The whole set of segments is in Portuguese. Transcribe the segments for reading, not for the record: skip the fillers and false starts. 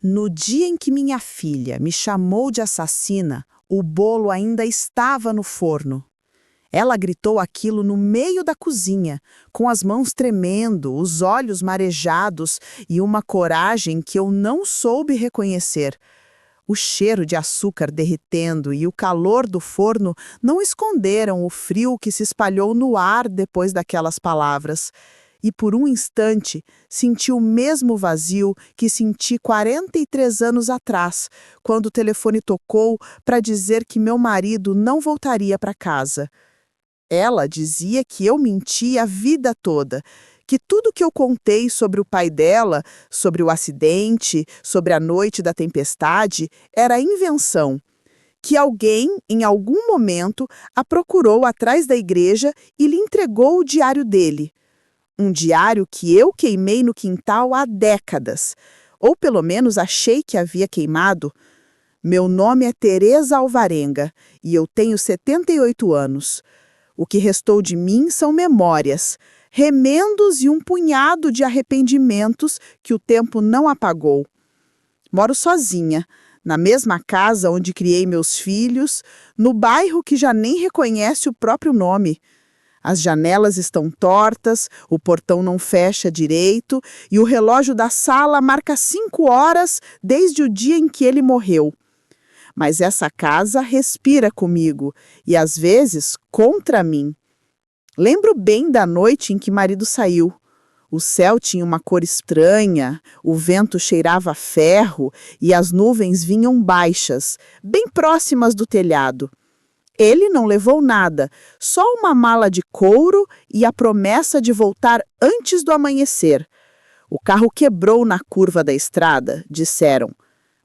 No dia em que minha filha me chamou de assassina, o bolo ainda estava no forno. Ela gritou aquilo no meio da cozinha, com as mãos tremendo, os olhos marejados e uma coragem que eu não soube reconhecer. O cheiro de açúcar derretendo e o calor do forno não esconderam o frio que se espalhou no ar depois daquelas palavras. E por um instante senti o mesmo vazio que senti 43 anos atrás, quando o telefone tocou para dizer que meu marido não voltaria para casa. Ela dizia que eu menti a vida toda, que tudo que eu contei sobre o pai dela, sobre o acidente, sobre a noite da tempestade, era invenção. Que alguém, em algum momento, a procurou atrás da igreja e lhe entregou o diário dele. Um diário que eu queimei no quintal há décadas, ou pelo menos achei que havia queimado. Meu nome é Teresa Alvarenga e eu tenho 78 anos. O que restou de mim são memórias, remendos e um punhado de arrependimentos que o tempo não apagou. Moro sozinha, na mesma casa onde criei meus filhos, no bairro que já nem reconhece o próprio nome. As janelas estão tortas, o portão não fecha direito e o relógio da sala marca 5 horas desde o dia em que ele morreu. Mas essa casa respira comigo e, às vezes, contra mim. Lembro bem da noite em que marido saiu. O céu tinha uma cor estranha, o vento cheirava a ferro e as nuvens vinham baixas, bem próximas do telhado. Ele não levou nada, só uma mala de couro e a promessa de voltar antes do amanhecer. O carro quebrou na curva da estrada, disseram.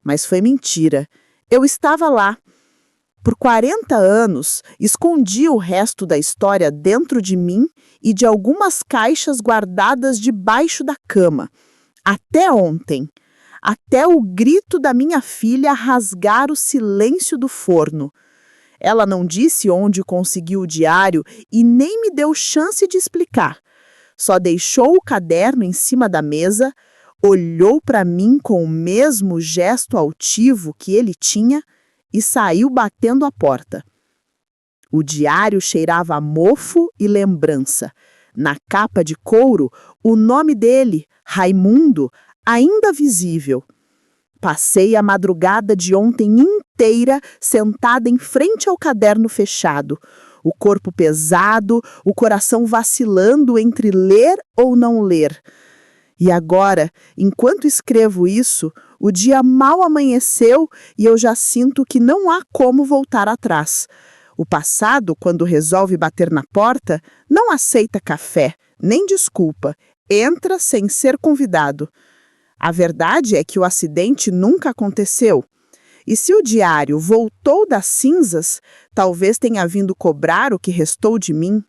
Mas foi mentira. Eu estava lá. Por 40 anos, escondi o resto da história dentro de mim e de algumas caixas guardadas debaixo da cama. Até ontem. Até o grito da minha filha rasgar o silêncio do forno. Ela não disse onde conseguiu o diário e nem me deu chance de explicar. Só deixou o caderno em cima da mesa, olhou para mim com o mesmo gesto altivo que ele tinha e saiu batendo a porta. O diário cheirava a mofo e lembrança. Na capa de couro, o nome dele, Raimundo, ainda visível. Passei a madrugada de ontem inteira sentada em frente ao caderno fechado, o corpo pesado, o coração vacilando entre ler ou não ler. E agora, enquanto escrevo isso, o dia mal amanheceu e eu já sinto que não há como voltar atrás. O passado, quando resolve bater na porta, não aceita café, nem desculpa, entra sem ser convidado. A verdade é que o acidente nunca aconteceu. E se o diário voltou das cinzas, talvez tenha vindo cobrar o que restou de mim.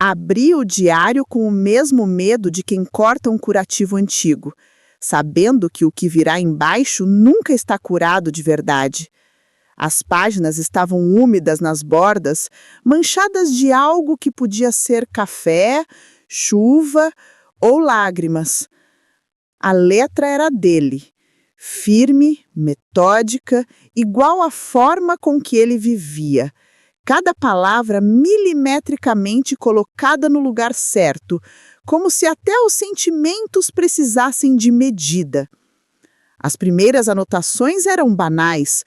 Abri o diário com o mesmo medo de quem corta um curativo antigo, sabendo que o que virá embaixo nunca está curado de verdade. As páginas estavam úmidas nas bordas, manchadas de algo que podia ser café, chuva ou lágrimas. A letra era dele, firme, metódica, igual à forma com que ele vivia. Cada palavra milimetricamente colocada no lugar certo, como se até os sentimentos precisassem de medida. As primeiras anotações eram banais,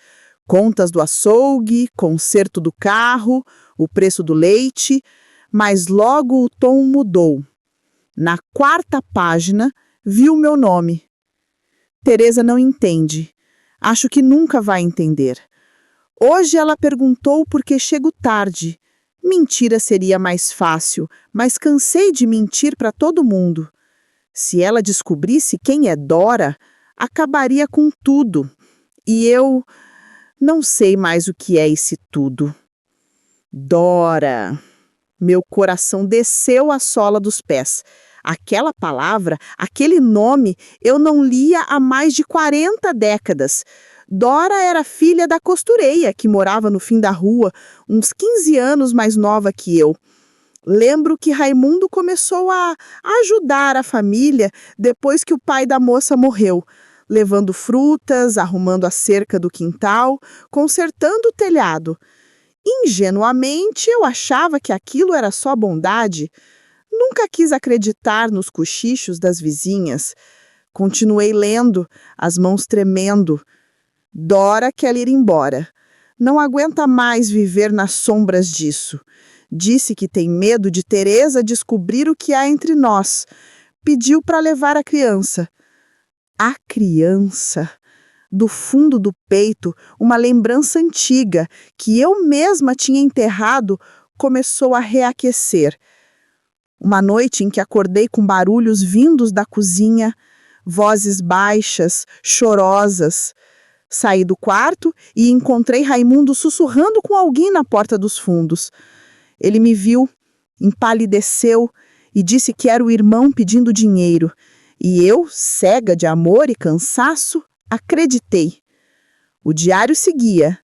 contas do açougue, conserto do carro, o preço do leite, mas logo o tom mudou. Na 4ª página, vi o meu nome. Teresa não entende. Acho que nunca vai entender. Hoje ela perguntou por que chego tarde. Mentira seria mais fácil, mas cansei de mentir para todo mundo. Se ela descobrisse quem é Dora, acabaria com tudo. E eu não sei mais o que é esse tudo. Dora. Meu coração desceu à sola dos pés. Aquela palavra, aquele nome, eu não lia há mais de 40 décadas. Dora era filha da costureira, que morava no fim da rua, uns 15 anos mais nova que eu. Lembro que Raimundo começou a ajudar a família depois que o pai da moça morreu. levando frutas, arrumando a cerca do quintal, consertando o telhado. Ingenuamente, eu achava que aquilo era só bondade. Nunca quis acreditar nos cochichos das vizinhas. Continuei lendo, as mãos tremendo. Dora quer ir embora. Não aguenta mais viver nas sombras disso. Disse que tem medo de Teresa descobrir o que há entre nós. Pediu para levar a criança. A criança! Do fundo do peito, uma lembrança antiga, que eu mesma tinha enterrado, começou a reaquecer. Uma noite em que acordei com barulhos vindos da cozinha, vozes baixas, chorosas. Saí do quarto e encontrei Raimundo sussurrando com alguém na porta dos fundos. Ele me viu, empalideceu e disse que era o irmão pedindo dinheiro. E eu, cega de amor e cansaço, acreditei. O diário seguia.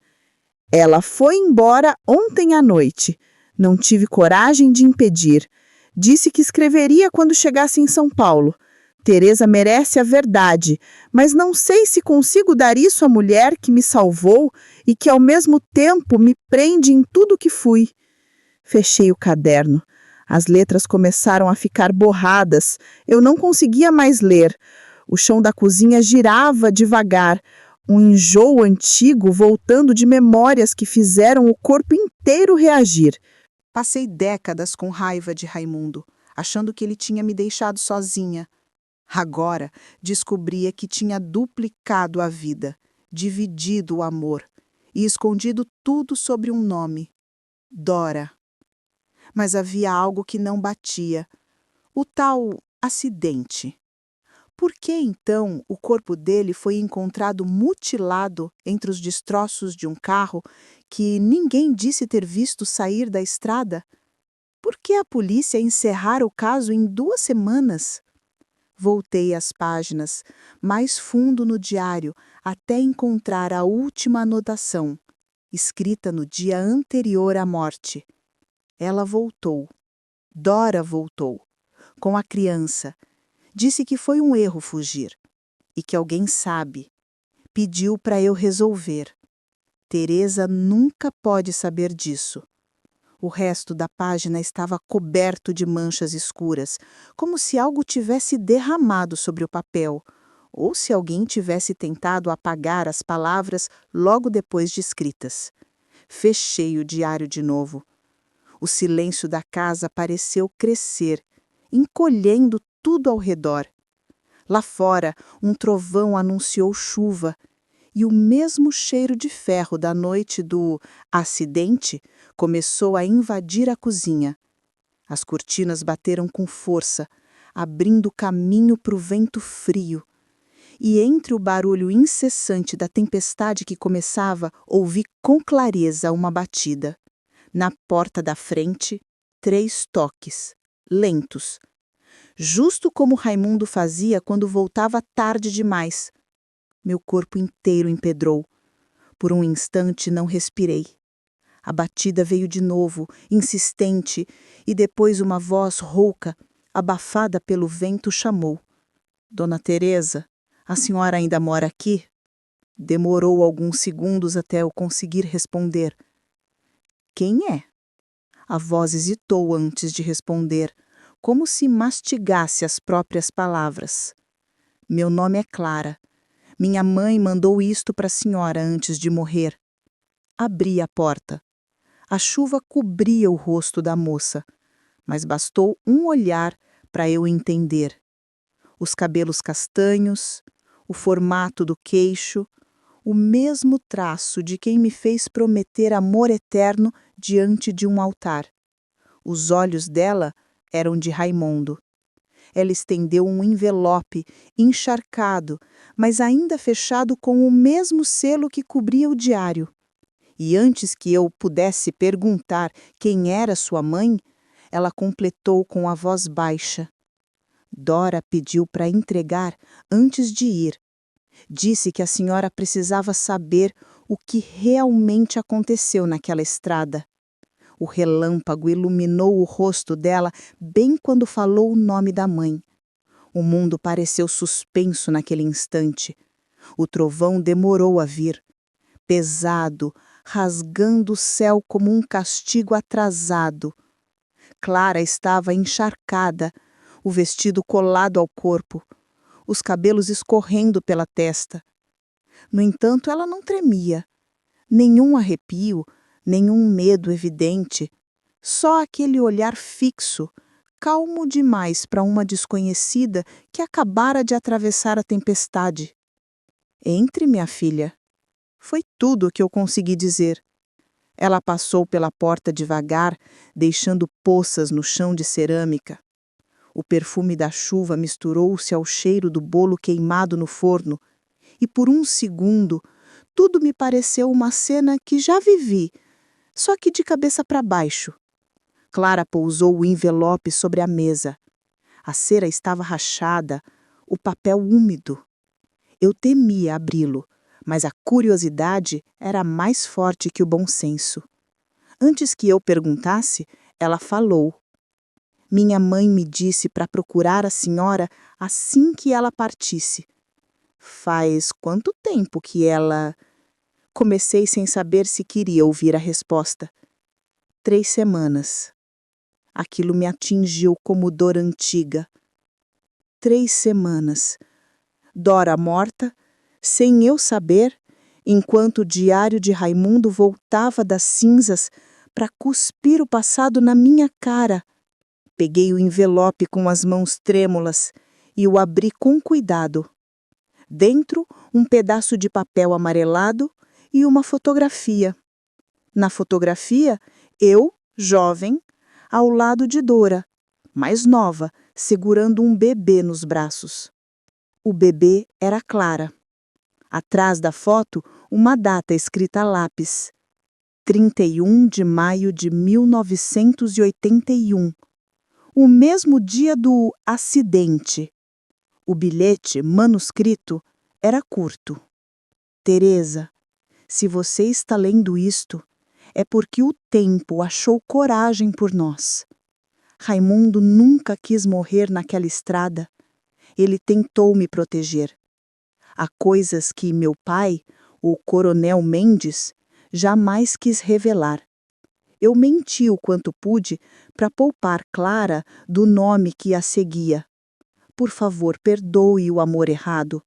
Ela foi embora ontem à noite. Não tive coragem de impedir. Disse que escreveria quando chegasse em São Paulo. Teresa merece a verdade, mas não sei se consigo dar isso à mulher que me salvou e que ao mesmo tempo me prende em tudo que fui. Fechei o caderno. As letras começaram a ficar borradas. Eu não conseguia mais ler. O chão da cozinha girava devagar. Um enjoo antigo voltando de memórias que fizeram o corpo inteiro reagir. Passei décadas com raiva de Raimundo, achando que ele tinha me deixado sozinha. Agora descobria que tinha duplicado a vida, dividido o amor e escondido tudo sobre um nome: Dora. Mas havia algo que não batia, o tal acidente. Por que, então, o corpo dele foi encontrado mutilado entre os destroços de um carro que ninguém disse ter visto sair da estrada? Por que a polícia encerrara o caso em 2 semanas? Voltei às páginas, mais fundo no diário, até encontrar a última anotação, escrita no dia anterior à morte. Ela voltou. Dora voltou, com a criança. Disse que foi um erro fugir e que alguém sabe. Pediu para eu resolver. Teresa nunca pode saber disso. O resto da página estava coberto de manchas escuras, como se algo tivesse derramado sobre o papel, ou se alguém tivesse tentado apagar as palavras logo depois de escritas. Fechei o diário de novo. O silêncio da casa pareceu crescer, encolhendo tudo ao redor. Lá fora, um trovão anunciou chuva, e o mesmo cheiro de ferro da noite do acidente começou a invadir a cozinha. As cortinas bateram com força, abrindo caminho para o vento frio. E entre o barulho incessante da tempestade que começava, ouvi com clareza uma batida. Na porta da frente, 3 toques, lentos. Justo como Raimundo fazia quando voltava tarde demais. Meu corpo inteiro empedrou. Por um instante não respirei. A batida veio de novo, insistente, e depois uma voz rouca, abafada pelo vento, chamou. Dona Teresa, a senhora ainda mora aqui? Demorou alguns segundos até eu conseguir responder. Quem é? A voz hesitou antes de responder, como se mastigasse as próprias palavras. Meu nome é Clara. Minha mãe mandou isto para a senhora antes de morrer. Abri a porta. A chuva cobria o rosto da moça, mas bastou um olhar para eu entender. Os cabelos castanhos, o formato do queixo, o mesmo traço de quem me fez prometer amor eterno diante de um altar. Os olhos dela eram de Raimundo. Ela estendeu um envelope encharcado, mas ainda fechado com o mesmo selo que cobria o diário. E antes que eu pudesse perguntar quem era sua mãe, ela completou com a voz baixa. Dora pediu para entregar antes de ir. Disse que a senhora precisava saber o que realmente aconteceu naquela estrada. O relâmpago iluminou o rosto dela bem quando falou o nome da mãe. O mundo pareceu suspenso naquele instante. O trovão demorou a vir, pesado, rasgando o céu como um castigo atrasado. Clara estava encharcada, o vestido colado ao corpo, os cabelos escorrendo pela testa. No entanto, ela não tremia. Nenhum arrepio, nenhum medo evidente. Só aquele olhar fixo, calmo demais para uma desconhecida que acabara de atravessar a tempestade. Entre, minha filha. Foi tudo o que eu consegui dizer. Ela passou pela porta devagar, deixando poças no chão de cerâmica. O perfume da chuva misturou-se ao cheiro do bolo queimado no forno, e por um segundo tudo me pareceu uma cena que já vivi, só que de cabeça para baixo. Clara pousou o envelope sobre a mesa. A cera estava rachada, o papel úmido. Eu temia abri-lo, mas a curiosidade era mais forte que o bom senso. Antes que eu perguntasse, ela falou. Minha mãe me disse para procurar a senhora assim que ela partisse. Faz quanto tempo que ela... Comecei sem saber se queria ouvir a resposta. 3 semanas. Aquilo me atingiu como dor antiga. 3 semanas. Dora morta, sem eu saber, enquanto o diário de Raimundo voltava das cinzas para cuspir o passado na minha cara. Peguei o envelope com as mãos trêmulas e o abri com cuidado. Dentro, um pedaço de papel amarelado e uma fotografia. Na fotografia, eu, jovem, ao lado de Dora, mais nova, segurando um bebê nos braços. O bebê era Clara. Atrás da foto, uma data escrita a lápis. 31 de maio de 1981. O mesmo dia do acidente. O bilhete, manuscrito, era curto. Teresa, se você está lendo isto, é porque o tempo achou coragem por nós. Raimundo nunca quis morrer naquela estrada. Ele tentou me proteger. Há coisas que meu pai, o Coronel Mendes, jamais quis revelar. Eu menti o quanto pude para poupar Clara do nome que a seguia. Por favor, perdoe o amor errado.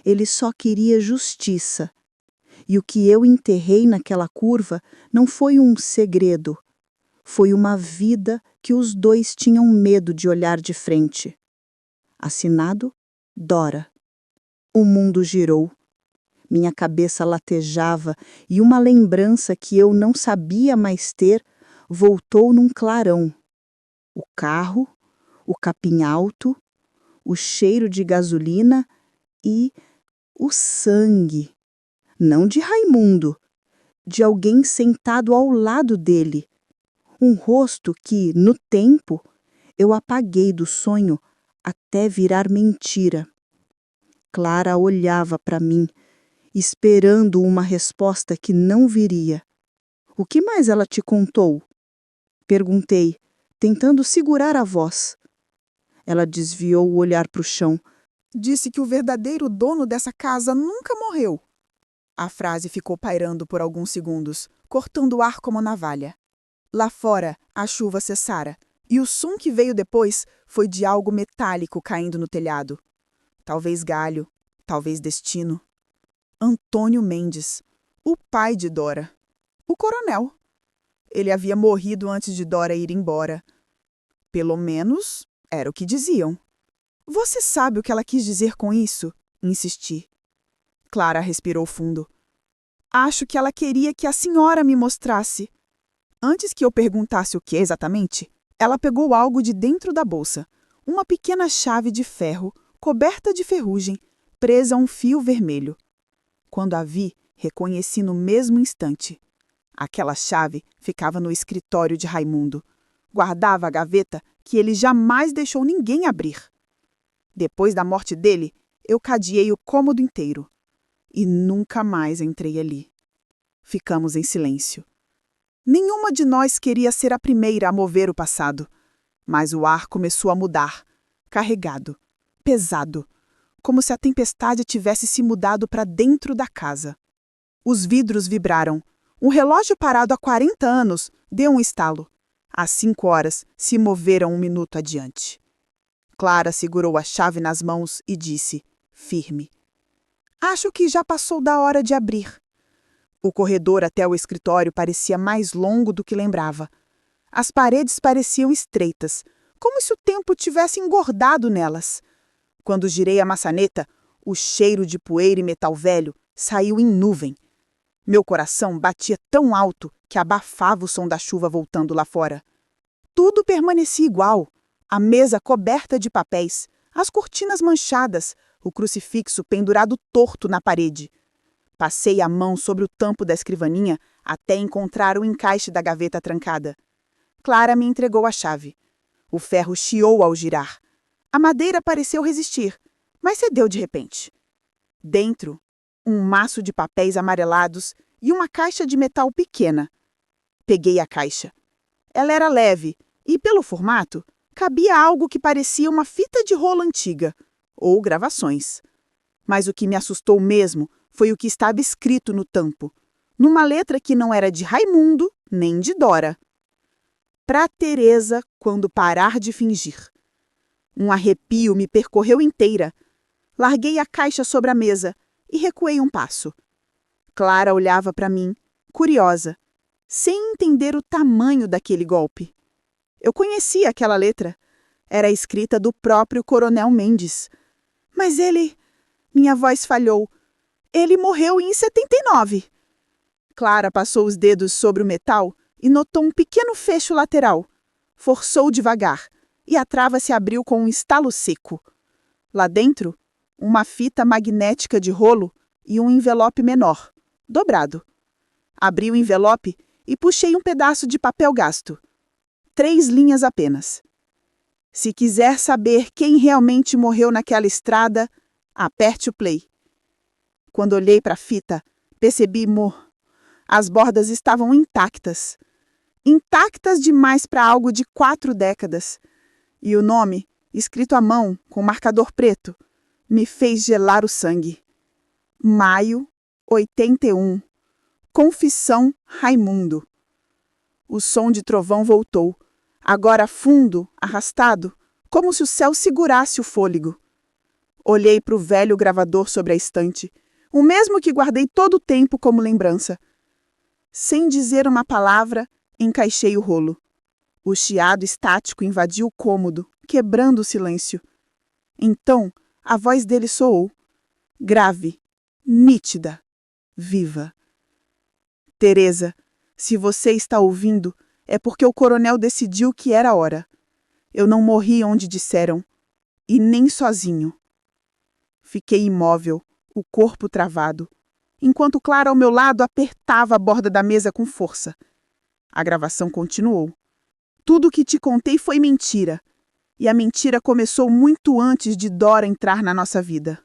Ele só queria justiça. E o que eu enterrei naquela curva não foi um segredo. Foi uma vida que os dois tinham medo de olhar de frente. Assinado, Dora. O mundo girou. Minha cabeça latejava e uma lembrança que eu não sabia mais ter voltou num clarão. O carro, o capim alto, o cheiro de gasolina e o sangue. Não de Raimundo, de alguém sentado ao lado dele. Um rosto que, no tempo, eu apaguei do sonho até virar mentira. Clara olhava para mim, esperando uma resposta que não viria. O que mais ela te contou? Perguntei, tentando segurar a voz. Ela desviou o olhar para o chão. Disse que o verdadeiro dono dessa casa nunca morreu. A frase ficou pairando por alguns segundos, cortando o ar como navalha. Lá fora, a chuva cessara, e o som que veio depois foi de algo metálico caindo no telhado. Talvez galho, talvez destino. Antônio Mendes, o pai de Dora. O coronel. Ele havia morrido antes de Dora ir embora. Pelo menos, era o que diziam. Você sabe o que ela quis dizer com isso? Insisti. Clara respirou fundo. Acho que ela queria que a senhora me mostrasse. Antes que eu perguntasse o que exatamente, ela pegou algo de dentro da bolsa. Uma pequena chave de ferro, coberta de ferrugem, presa a um fio vermelho. Quando a vi, reconheci no mesmo instante. Aquela chave ficava no escritório de Raimundo. Guardava a gaveta que ele jamais deixou ninguém abrir. Depois da morte dele, eu cadeei o cômodo inteiro. E nunca mais entrei ali. Ficamos em silêncio. Nenhuma de nós queria ser a primeira a mover o passado. Mas o ar começou a mudar. Carregado. Pesado. como se a tempestade tivesse se mudado para dentro da casa. Os vidros vibraram. Um relógio parado há 40 anos deu um estalo. Às 5 horas, se moveram um minuto adiante. Clara segurou a chave nas mãos e disse, firme: "Acho que já passou da hora de abrir." O corredor até o escritório parecia mais longo do que lembrava. As paredes pareciam estreitas, como se o tempo tivesse engordado nelas. Quando girei a maçaneta, o cheiro de poeira e metal velho saiu em nuvem. Meu coração batia tão alto que abafava o som da chuva voltando lá fora. Tudo permanecia igual. A mesa coberta de papéis, as cortinas manchadas, o crucifixo pendurado torto na parede. Passei a mão sobre o tampo da escrivaninha até encontrar o encaixe da gaveta trancada. Clara me entregou a chave. O ferro chiou ao girar. A madeira pareceu resistir, mas cedeu de repente. Dentro, um maço de papéis amarelados e uma caixa de metal pequena. Peguei a caixa. Ela era leve e, pelo formato, cabia algo que parecia uma fita de rolo antiga, ou gravações. Mas o que me assustou mesmo foi o que estava escrito no tampo, numa letra que não era de Raimundo nem de Dora. Pra Teresa quando parar de fingir. Um arrepio me percorreu inteira. Larguei a caixa sobre a mesa e recuei um passo. Clara olhava para mim, curiosa, sem entender o tamanho daquele golpe. Eu conhecia aquela letra. Era a escrita do próprio Coronel Mendes. Mas ele... Minha voz falhou. Ele morreu em 79. Clara passou os dedos sobre o metal e notou um pequeno fecho lateral. Forçou devagar e a trava se abriu com um estalo seco. Lá dentro, uma fita magnética de rolo e um envelope menor, dobrado. Abri o envelope e puxei um pedaço de papel gasto. 3 linhas apenas. Se quiser saber quem realmente morreu naquela estrada, aperte o play. Quando olhei para a fita, percebi as bordas estavam intactas. Intactas demais para algo de 4 décadas. E o nome, escrito à mão, com marcador preto, me fez gelar o sangue. Maio, 81. Confissão Raimundo. O som de trovão voltou, agora fundo, arrastado, como se o céu segurasse o fôlego. Olhei para o velho gravador sobre a estante, o mesmo que guardei todo o tempo como lembrança. Sem dizer uma palavra, encaixei o rolo. O chiado estático invadiu o cômodo, quebrando o silêncio. Então, a voz dele soou, grave, nítida, viva. Teresa, se você está ouvindo, é porque o coronel decidiu que era hora. Eu não morri onde disseram, e nem sozinho. Fiquei imóvel, o corpo travado, enquanto Clara ao meu lado apertava a borda da mesa com força. A gravação continuou. Tudo o que te contei foi mentira, e a mentira começou muito antes de Dora entrar na nossa vida.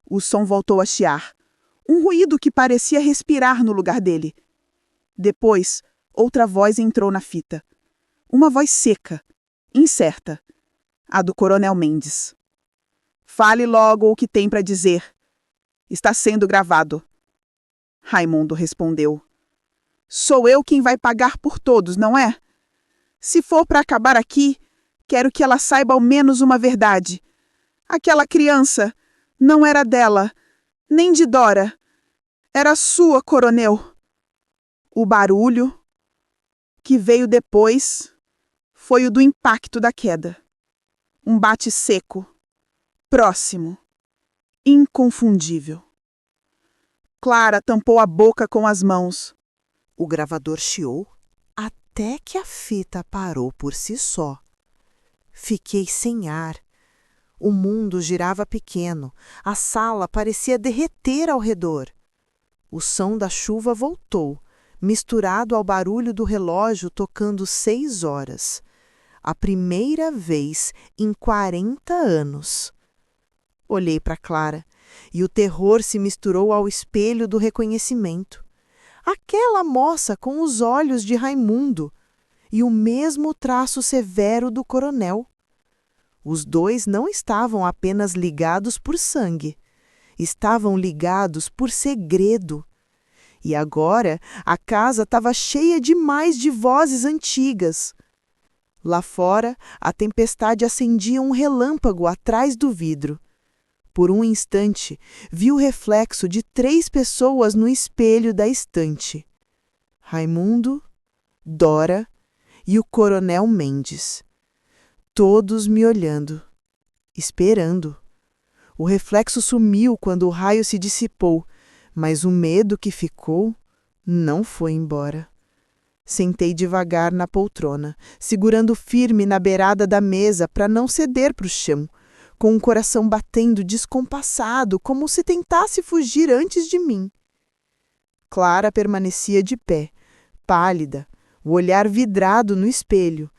O som voltou a chiar, um ruído que parecia respirar no lugar dele. Depois, outra voz entrou na fita. Uma voz seca, incerta, a do Coronel Mendes. Fale logo o que tem para dizer. Está sendo gravado. Raimundo respondeu. Sou eu quem vai pagar por todos, não é? Se for para acabar aqui, quero que ela saiba ao menos uma verdade. Aquela criança não era dela, nem de Dora. Era sua, coronel. O barulho, que veio depois, foi o do impacto da queda. Um bate seco, próximo, inconfundível. Clara tampou a boca com as mãos. O gravador chiou até que a fita parou por si só. Fiquei sem ar. O mundo girava pequeno. A sala parecia derreter ao redor. O som da chuva voltou, misturado ao barulho do relógio tocando 6 horas. A primeira vez em 40 anos. Olhei para Clara e o terror se misturou ao espelho do reconhecimento. Aquela moça com os olhos de Raimundo e o mesmo traço severo do coronel. Os dois não estavam apenas ligados por sangue, estavam ligados por segredo. E agora a casa estava cheia demais de vozes antigas. Lá fora, a tempestade acendia um relâmpago atrás do vidro. Por um instante, vi o reflexo de 3 pessoas no espelho da estante: Raimundo, Dora e o Coronel Mendes. Todos me olhando, esperando. O reflexo sumiu quando o raio se dissipou, mas o medo que ficou não foi embora. Sentei devagar na poltrona, segurando firme na beirada da mesa para não ceder para o chão, com o coração batendo descompassado, como se tentasse fugir antes de mim. Clara permanecia de pé, pálida, o olhar vidrado no espelho,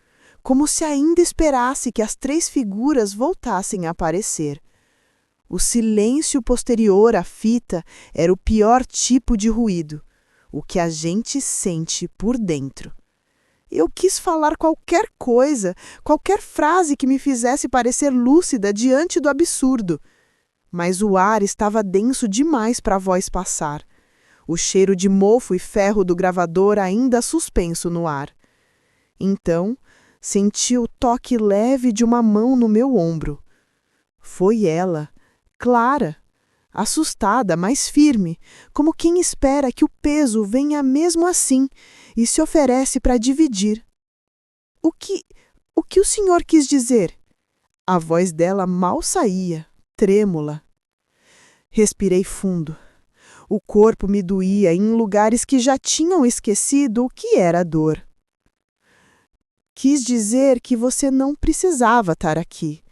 como se ainda esperasse que as 3 figuras voltassem a aparecer. O silêncio posterior à fita era o pior tipo de ruído, o que a gente sente por dentro. Eu quis falar qualquer coisa, qualquer frase que me fizesse parecer lúcida diante do absurdo, mas o ar estava denso demais para a voz passar. O cheiro de mofo e ferro do gravador ainda suspenso no ar. Então, senti o toque leve de uma mão no meu ombro. Foi ela, Clara, assustada, mas firme, como quem espera que o peso venha mesmo assim e se oferece para dividir. O que o senhor quis dizer? A voz dela mal saía, trêmula. Respirei fundo. O corpo me doía em lugares que já tinham esquecido o que era dor. Quis dizer que você não precisava estar aqui.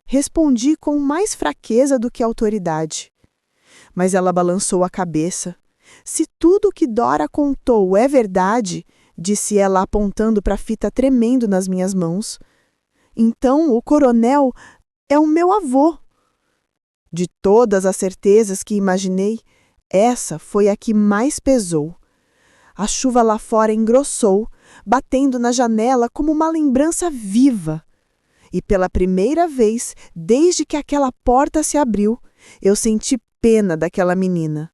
Respondi com mais fraqueza do que autoridade. Mas ela balançou a cabeça. Se tudo o que Dora contou é verdade, disse ela apontando para a fita tremendo nas minhas mãos, então o coronel é o meu avô. De todas as certezas que imaginei, essa foi a que mais pesou. A chuva lá fora engrossou, batendo na janela como uma lembrança viva. E pela primeira vez, desde que aquela porta se abriu, eu senti pena daquela menina.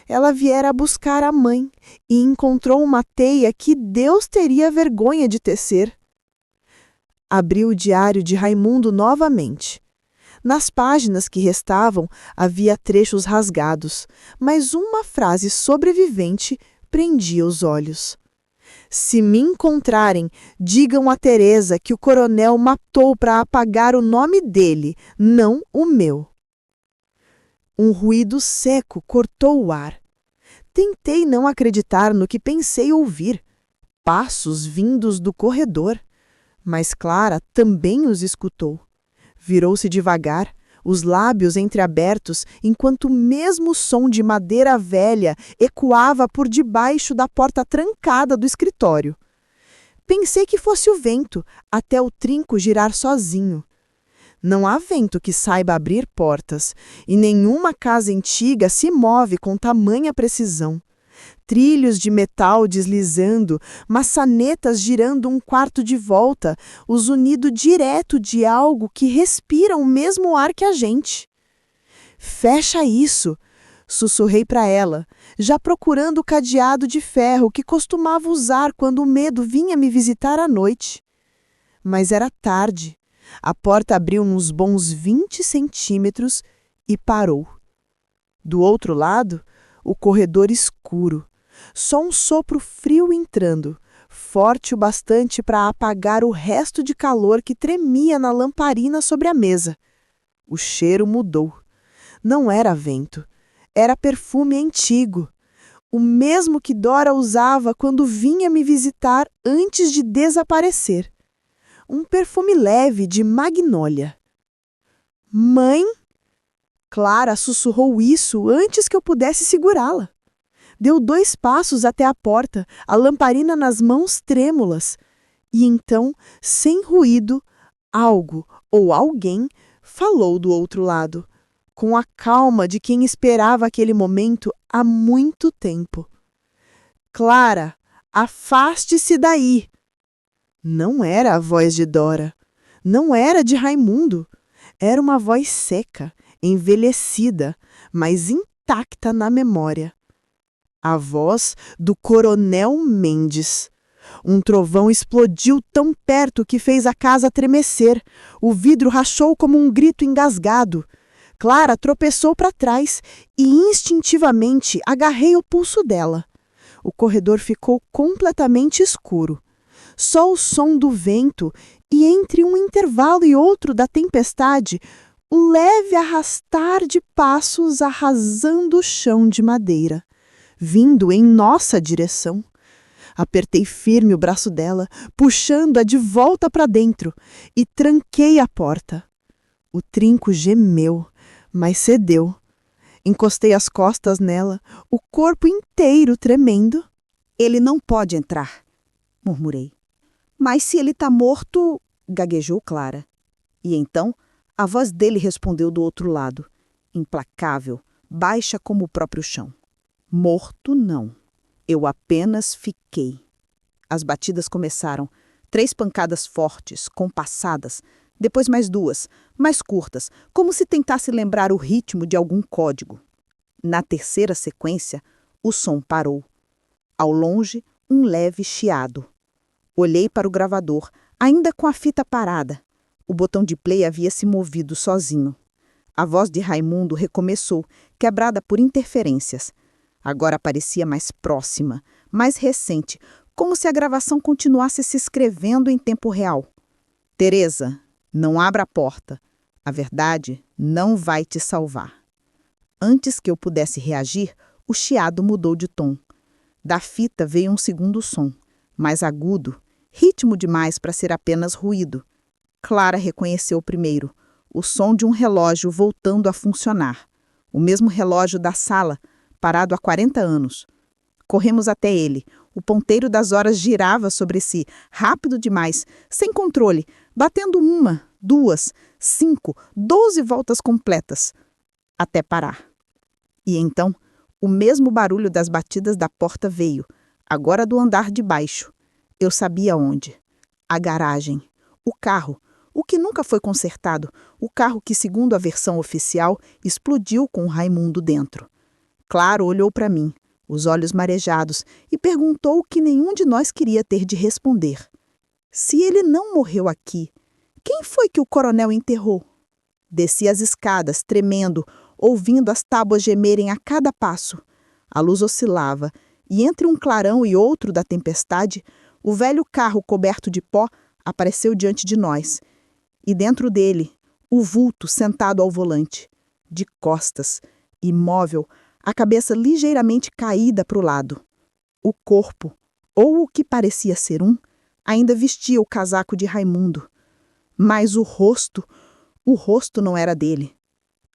Ela viera buscar a mãe e encontrou uma teia que Deus teria vergonha de tecer. Abri o diário de Raimundo novamente. Nas páginas que restavam havia trechos rasgados, mas uma frase sobrevivente prendia os olhos. Se me encontrarem, digam a Teresa que o coronel matou para apagar o nome dele, não o meu. Um ruído seco cortou o ar. Tentei não acreditar no que pensei ouvir. Passos vindos do corredor. Mas Clara também os escutou. Virou-se devagar, os lábios entreabertos, enquanto o mesmo som de madeira velha ecoava por debaixo da porta trancada do escritório. Pensei que fosse o vento, até o trinco girar sozinho. Não há vento que saiba abrir portas, e nenhuma casa antiga se move com tamanha precisão. Trilhos de metal deslizando, maçanetas girando um quarto de volta, o zunido direto de algo que respira o mesmo ar que a gente. Fecha isso, sussurrei para ela, já procurando o cadeado de ferro que costumava usar quando o medo vinha me visitar à noite. Mas era tarde. A porta abriu uns bons 20 centímetros e parou. Do outro lado, o corredor escuro. Só um sopro frio entrando, forte o bastante para apagar o resto de calor que tremia na lamparina sobre a mesa. O cheiro mudou. Não era vento, era perfume antigo. O mesmo que Dora usava quando vinha me visitar antes de desaparecer. Um perfume leve de magnólia. Mãe? Clara sussurrou isso antes que eu pudesse segurá-la. Deu 2 passos até a porta, a lamparina nas mãos trêmulas. E então, sem ruído, algo ou alguém falou do outro lado, com a calma de quem esperava aquele momento há muito tempo. Clara, afaste-se daí! Não era a voz de Dora. Não era de Raimundo. Era uma voz seca, envelhecida, mas intacta na memória. A voz do Coronel Mendes. Um trovão explodiu tão perto que fez a casa tremecer. O vidro rachou como um grito engasgado. Clara tropeçou para trás e instintivamente agarrei o pulso dela. O corredor ficou completamente escuro. Só o som do vento e, entre um intervalo e outro da tempestade, o leve arrastar de passos arrasando o chão de madeira, vindo em nossa direção. Apertei firme o braço dela, puxando-a de volta para dentro, e tranquei a porta. O trinco gemeu, mas cedeu. Encostei as costas nela, o corpo inteiro tremendo. Ele não pode entrar, murmurei. Mas se ele está morto, gaguejou Clara. E então a voz dele respondeu do outro lado, implacável, baixa como o próprio chão. Morto não. Eu apenas fiquei. As batidas começaram. 3 pancadas fortes, compassadas. Depois mais 2, mais curtas, como se tentasse lembrar o ritmo de algum código. Na terceira sequência, o som parou. Ao longe, um leve chiado. Olhei para o gravador, ainda com a fita parada. O botão de play havia se movido sozinho. A voz de Raimundo recomeçou, quebrada por interferências. Agora parecia mais próxima, mais recente, como se a gravação continuasse se escrevendo em tempo real. Teresa, não abra a porta. A verdade não vai te salvar. Antes que eu pudesse reagir, o chiado mudou de tom. Da fita veio um segundo som, mais agudo, ritmo demais para ser apenas ruído. Clara reconheceu o primeiro, o som de um relógio voltando a funcionar. O mesmo relógio da sala, parado há 40 anos. Corremos até ele. O ponteiro das horas girava sobre si, rápido demais, sem controle, batendo 1, 2, 5, 12 voltas completas, até parar. E então, o mesmo barulho das batidas da porta veio, agora do andar de baixo. Eu sabia onde. A garagem. O carro. O que nunca foi consertado. O carro que, segundo a versão oficial, explodiu com o Raimundo dentro. Clara olhou para mim, os olhos marejados, e perguntou o que nenhum de nós queria ter de responder. Se ele não morreu aqui, quem foi que o coronel enterrou? Desci as escadas, tremendo, ouvindo as tábuas gemerem a cada passo. A luz oscilava, e entre um clarão e outro da tempestade, o velho carro coberto de pó apareceu diante de nós. E dentro dele, o vulto sentado ao volante, de costas, imóvel, a cabeça ligeiramente caída para o lado. O corpo, ou o que parecia ser ainda vestia o casaco de Raimundo. Mas o rosto não era dele.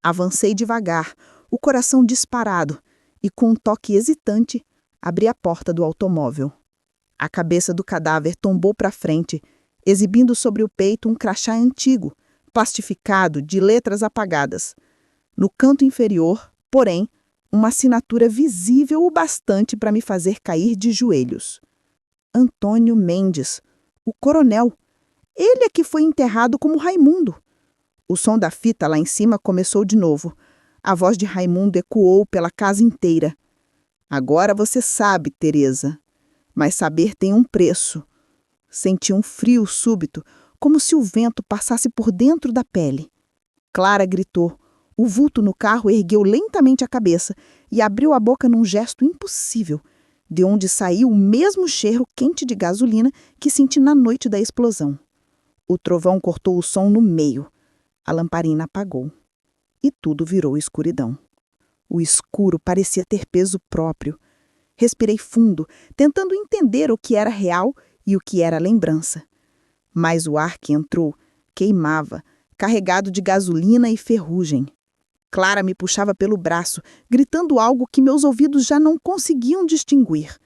Avancei devagar, o coração disparado, e com um toque hesitante, abri a porta do automóvel. A cabeça do cadáver tombou para frente, exibindo sobre o peito um crachá antigo, plastificado, de letras apagadas. No canto inferior, porém, uma assinatura visível o bastante para me fazer cair de joelhos. Antônio Mendes, o coronel. Ele é que foi enterrado como Raimundo. O som da fita lá em cima começou de novo. A voz de Raimundo ecoou pela casa inteira. Agora você sabe, Teresa. Mas saber tem um preço. Senti um frio súbito, como se o vento passasse por dentro da pele. Clara gritou. O vulto no carro ergueu lentamente a cabeça e abriu a boca num gesto impossível, de onde saiu o mesmo cheiro quente de gasolina que senti na noite da explosão. O trovão cortou o som no meio. A lamparina apagou. E tudo virou escuridão. O escuro parecia ter peso próprio. Respirei fundo, tentando entender o que era real e o que era lembrança. Mas o ar que entrou queimava, carregado de gasolina e ferrugem. Clara me puxava pelo braço, gritando algo que meus ouvidos já não conseguiam distinguir.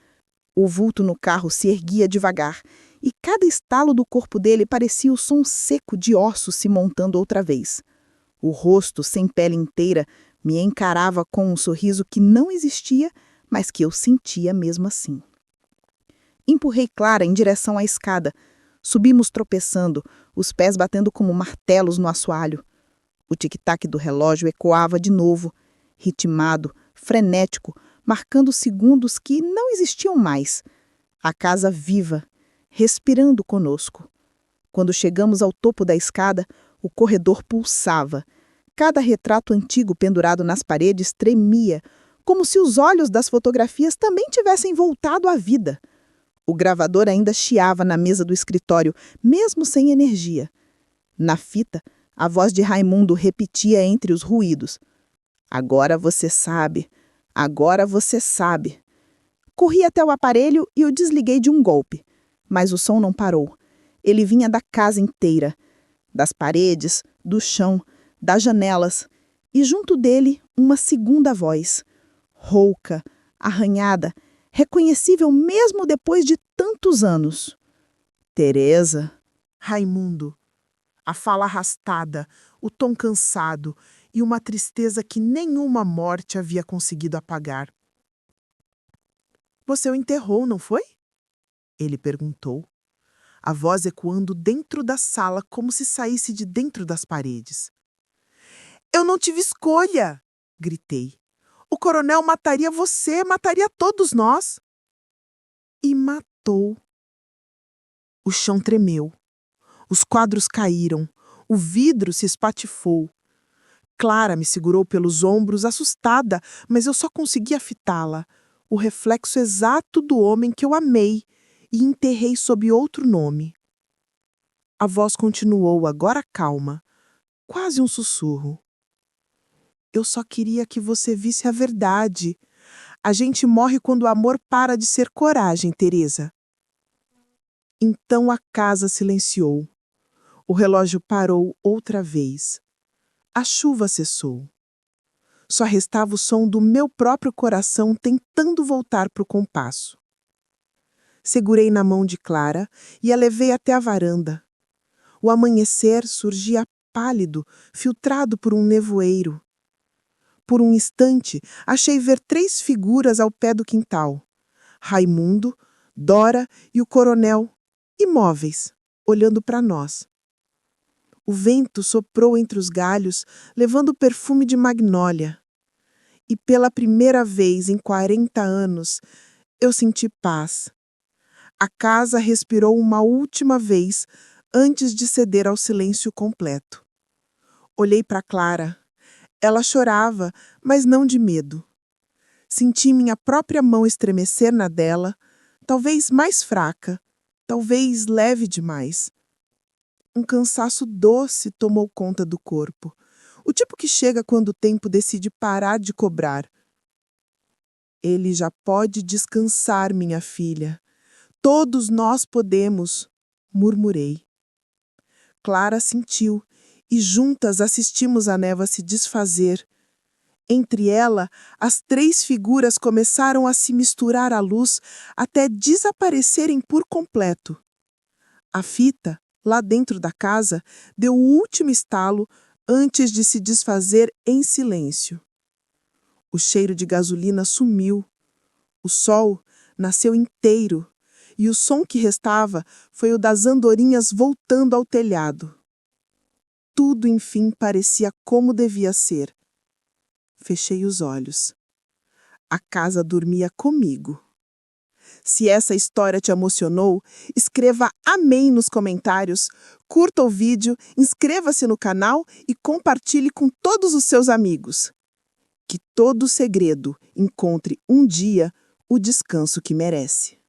O vulto no carro se erguia devagar, e cada estalo do corpo dele parecia o som seco de ossos se montando outra vez. O rosto, sem pele inteira, me encarava com um sorriso que não existia, mas que eu sentia mesmo assim. Empurrei Clara em direção à escada. Subimos tropeçando, os pés batendo como martelos no assoalho. O tic-tac do relógio ecoava de novo, ritmado, frenético, marcando segundos que não existiam mais. A casa viva, respirando conosco. Quando chegamos ao topo da escada, o corredor pulsava. Cada retrato antigo pendurado nas paredes tremia, como se os olhos das fotografias também tivessem voltado à vida. O gravador ainda chiava na mesa do escritório, mesmo sem energia. Na fita, a voz de Raimundo repetia entre os ruídos. Agora você sabe, agora você sabe. Corri até o aparelho e o desliguei de um golpe. Mas o som não parou. Ele vinha da casa inteira. Das paredes, do chão, das janelas. E junto dele, uma segunda voz. Rouca, arranhada, reconhecível mesmo depois de tantos anos. Teresa. Raimundo. A fala arrastada, o tom cansado e uma tristeza que nenhuma morte havia conseguido apagar. Você o enterrou, não foi? Ele perguntou, a voz ecoando dentro da sala como se saísse de dentro das paredes. Eu não tive escolha! Gritei. O coronel mataria você, mataria todos nós. E matou. O chão tremeu. Os quadros caíram. O vidro se espatifou. Clara me segurou pelos ombros, assustada, mas eu só conseguia fitá-la. O reflexo exato do homem que eu amei e enterrei sob outro nome. A voz continuou, agora calma, quase um sussurro. Eu só queria que você visse a verdade. A gente morre quando o amor para de ser coragem, Teresa. Então a casa silenciou. O relógio parou outra vez. A chuva cessou. Só restava o som do meu próprio coração tentando voltar para o compasso. Segurei na mão de Clara e a levei até a varanda. O amanhecer surgia pálido, filtrado por um nevoeiro. Por um instante, achei ver 3 figuras ao pé do quintal. Raimundo, Dora e o coronel, imóveis, olhando para nós. O vento soprou entre os galhos, levando o perfume de magnólia. E pela primeira vez em 40 anos, eu senti paz. A casa respirou uma última vez antes de ceder ao silêncio completo. Olhei para Clara. Ela chorava, mas não de medo. Senti minha própria mão estremecer na dela, talvez mais fraca, talvez leve demais. Um cansaço doce tomou conta do corpo, o tipo que chega quando o tempo decide parar de cobrar. Ele já pode descansar, minha filha. Todos nós podemos, murmurei. Clara sentiu, e juntas assistimos a névoa se desfazer. Entre ela, as 3 figuras começaram a se misturar à luz até desaparecerem por completo. A fita, lá dentro da casa, deu o último estalo antes de se desfazer em silêncio. O cheiro de gasolina sumiu. O sol nasceu inteiro e o som que restava foi o das andorinhas voltando ao telhado. Tudo, enfim, parecia como devia ser. Fechei os olhos. A casa dormia comigo. Se essa história te emocionou, escreva amém nos comentários, curta o vídeo, inscreva-se no canal e compartilhe com todos os seus amigos. Que todo segredo encontre um dia o descanso que merece.